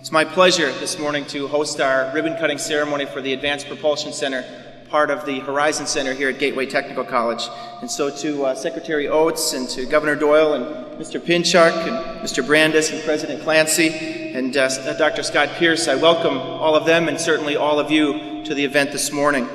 It's my pleasure this morning to host our ribbon-cutting ceremony for the Advanced Propulsion Center, part of the Horizon Center here at Gateway Technical College. And so to Secretary Oates and to Governor Doyle and Mr. Pinchuk and Mr. Brandis and President Clancy and Dr. Scott Pierce, I welcome all of them and certainly all of you to the event this morning.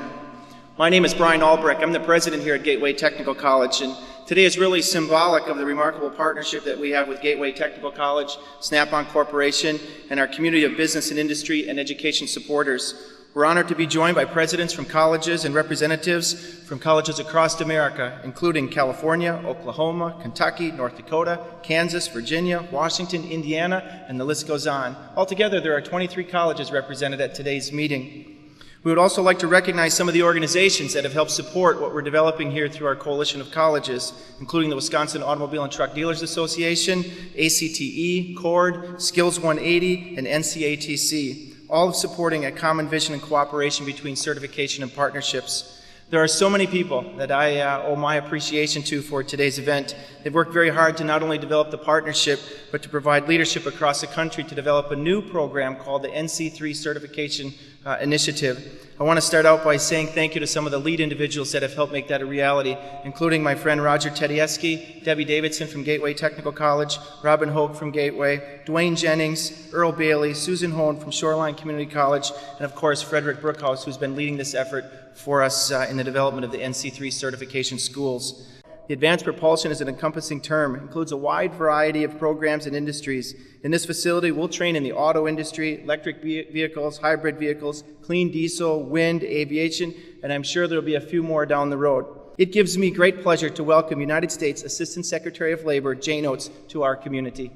My name is Bryan Albrecht. I'm the president here at Gateway Technical College, and today is really symbolic of the remarkable partnership that we have with Gateway Technical College, Snap-on Corporation, and our community of business and industry and education supporters. We're honored to be joined by presidents from colleges and representatives from colleges across America, including California, Oklahoma, Kentucky, North Dakota, Kansas, Virginia, Washington, Indiana, and the list goes on. Altogether, there are 23 colleges represented at today's meeting. We would also like to recognize some of the organizations that have helped support what we're developing here through our coalition of colleges, including the Wisconsin Automobile and Truck Dealers Association, ACTE, CORD, Skills 180, and NCATC, all supporting a common vision and cooperation between certification and partnerships. There are so many people that I owe my appreciation to for today's event. They've worked very hard to not only develop the partnership, but to provide leadership across the country to develop a new program called the NC3 Certification Initiative. I want to start out by saying thank you to some of the lead individuals that have helped make that a reality, including my friend Roger Tedeschi, Debbie Davidson from Gateway Technical College, Robin Hoke from Gateway, Dwayne Jennings, Earl Bailey, Susan Hone from Shoreline Community College, and of course Frederick Brookhouse, who's been leading this effort for us in the development of the NC3 certification schools. The advanced propulsion is an encompassing term. It includes a wide variety of programs and industries. In this facility, we'll train in the auto industry, electric vehicles, hybrid vehicles, clean diesel, wind, aviation, and I'm sure there'll be a few more down the road. It gives me great pleasure to welcome United States Assistant Secretary of Labor, Jane Oates, to our community.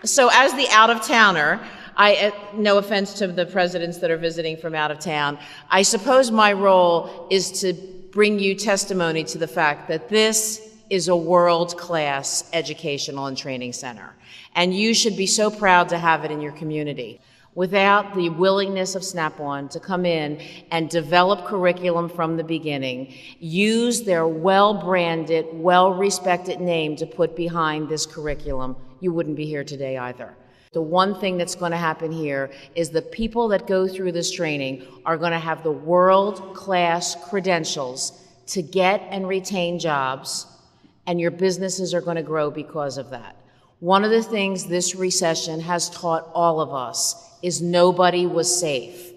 So as the out-of-towner, no offense to the presidents that are visiting from out of town, I suppose my role is to bring you testimony to the fact that this is a world-class educational and training center. And you should be so proud to have it in your community. Without the willingness of Snap-on to come in and develop curriculum from the beginning, use their well-branded, well-respected name to put behind this curriculum, you wouldn't be here today either. The one thing that's going to happen here is the people that go through this training are going to have the world-class credentials to get and retain jobs, and your businesses are going to grow because of that. One of the things this recession has taught all of us is nobody was safe.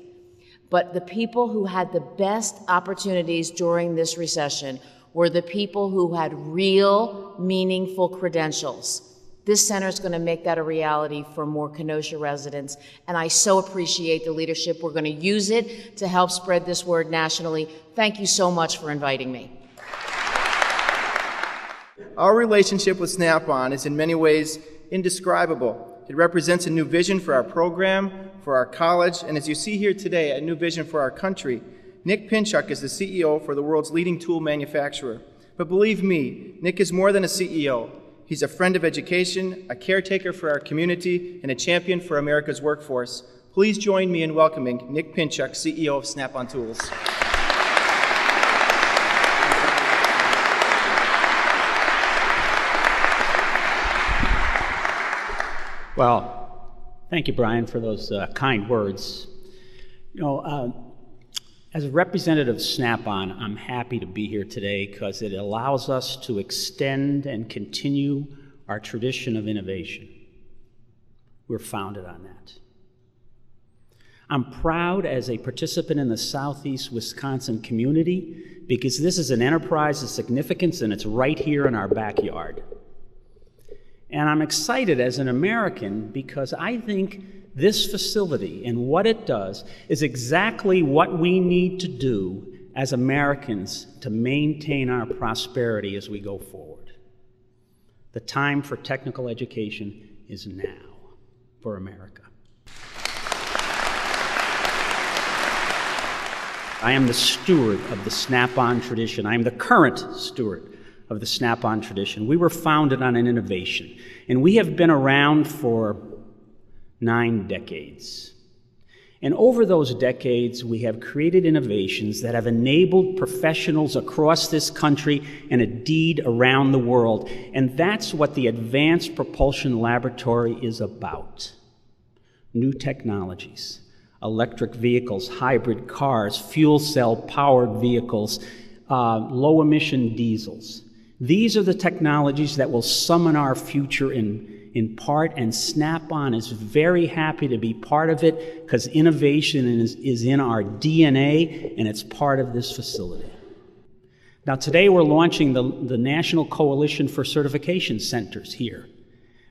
But the people who had the best opportunities during this recession were the people who had real, meaningful credentials. This center is going to make that a reality for more Kenosha residents, and I so appreciate the leadership. We're going to use it to help spread this word nationally. Thank you so much for inviting me. Our relationship with Snap-on is in many ways indescribable. It represents a new vision for our program, for our college, and as you see here today, a new vision for our country. Nick Pinchuk is the CEO for the world's leading tool manufacturer. But believe me, Nick is more than a CEO. He's a friend of education, a caretaker for our community, and a champion for America's workforce. Please join me in welcoming Nick Pinchuk, CEO of Snap-on Tools. Well, thank you, Bryan, for those kind words. You know, as a representative of Snap-on, I'm happy to be here today because it allows us to extend and continue our tradition of innovation. We're founded on that. I'm proud as a participant in the Southeast Wisconsin community because this is an enterprise of significance and it's right here in our backyard. And I'm excited as an American because I think this facility and what it does is exactly what we need to do as Americans to maintain our prosperity as we go forward. The time for technical education is now for America. I am the steward of the Snap-on tradition. I am the current steward of the Snap-on tradition. We were founded on an innovation, and we have been around for 9 decades. And over those decades, we have created innovations that have enabled professionals across this country and indeed around the world. And that's what the Advanced Propulsion Laboratory is about. New technologies, electric vehicles, hybrid cars, fuel cell powered vehicles, low emission diesels. These are the technologies that will summon our future in part, and Snap-on is very happy to be part of it because innovation is in our DNA and it's part of this facility. Now today we're launching the National Coalition for Certification Centers here,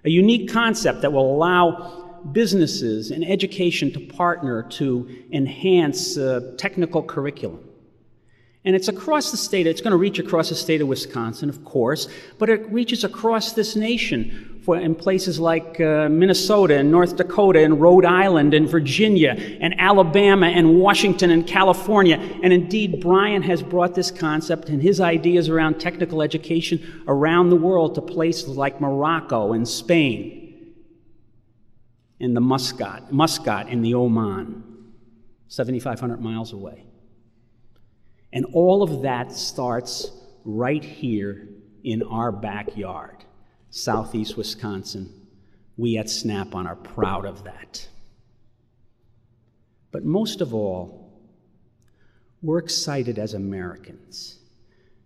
a unique concept that will allow businesses and education to partner to enhance technical curriculum. And it's across the state. It's going to reach across the state of Wisconsin, of course, but it reaches across this nation in places like Minnesota and North Dakota and Rhode Island and Virginia and Alabama and Washington and California. And indeed, Bryan has brought this concept and his ideas around technical education around the world to places like Morocco and Spain and the Muscat and the Oman, 7,500 miles away. And all of that starts right here in our backyard, southeast Wisconsin. We at Snap-on are proud of that. But most of all, we're excited as Americans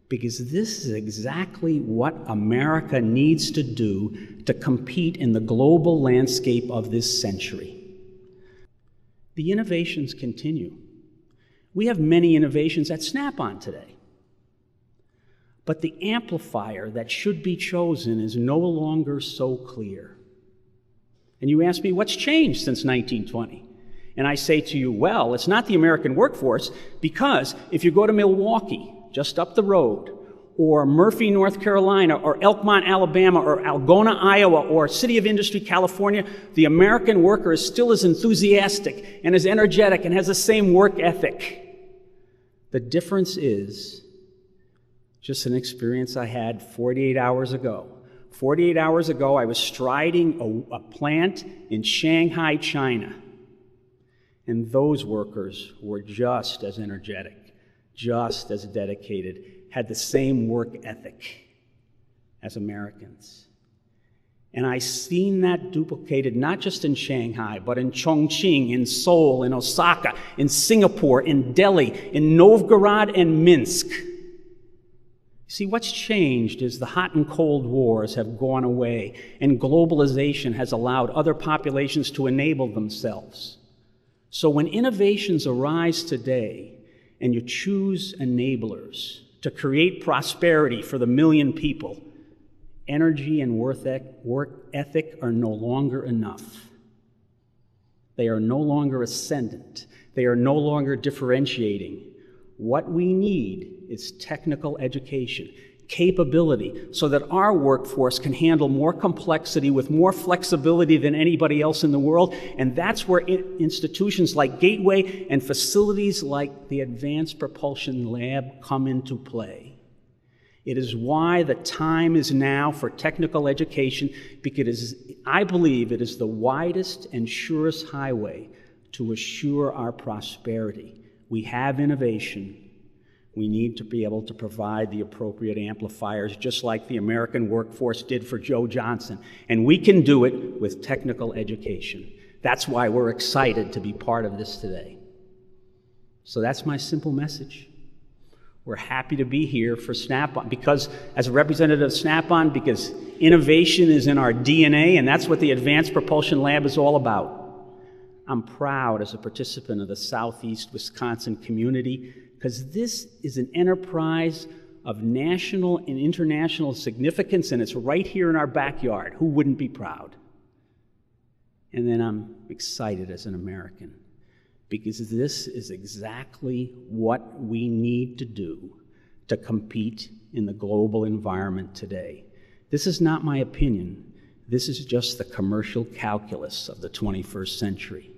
because this is exactly what America needs to do to compete in the global landscape of this century. The innovations continue. We have many innovations at Snap-on today. But the amplifier that should be chosen is no longer so clear. And you ask me, what's changed since 1920? And I say to you, well, it's not the American workforce, because if you go to Milwaukee, just up the road, or Murphy, North Carolina, or Elkmont, Alabama, or Algona, Iowa, or City of Industry, California, the American worker is still as enthusiastic and as energetic and has the same work ethic. The difference is just an experience I had 48 hours ago. 48 hours ago, I was striding a plant in Shanghai, China. And those workers were just as energetic, just as dedicated, had the same work ethic as Americans. And I've seen that duplicated not just in Shanghai, but in Chongqing, in Seoul, in Osaka, in Singapore, in Delhi, in Novgorod and Minsk. See, what's changed is the hot and cold wars have gone away, and globalization has allowed other populations to enable themselves. So when innovations arise today, and you choose enablers to create prosperity for the million people, energy and work ethic are no longer enough. They are no longer ascendant. They are no longer differentiating. What we need is technical education, capability, so that our workforce can handle more complexity with more flexibility than anybody else in the world. And that's where institutions like Gateway and facilities like the Advanced Propulsion Lab come into play. It is why the time is now for technical education, because I believe it is the widest and surest highway to assure our prosperity. We have innovation. We need to be able to provide the appropriate amplifiers, just like the American workforce did for Joe Johnson. And we can do it with technical education. That's why we're excited to be part of this today. So that's my simple message. We're happy to be here for Snap-on, because as a representative of Snap-on, because innovation is in our DNA, and that's what the Advanced Propulsion Lab is all about. I'm proud as a participant of the Southeast Wisconsin community, because this is an enterprise of national and international significance, and it's right here in our backyard. Who wouldn't be proud? And then I'm excited as an American, because this is exactly what we need to do to compete in the global environment today. This is not my opinion. This is just the commercial calculus of the 21st century.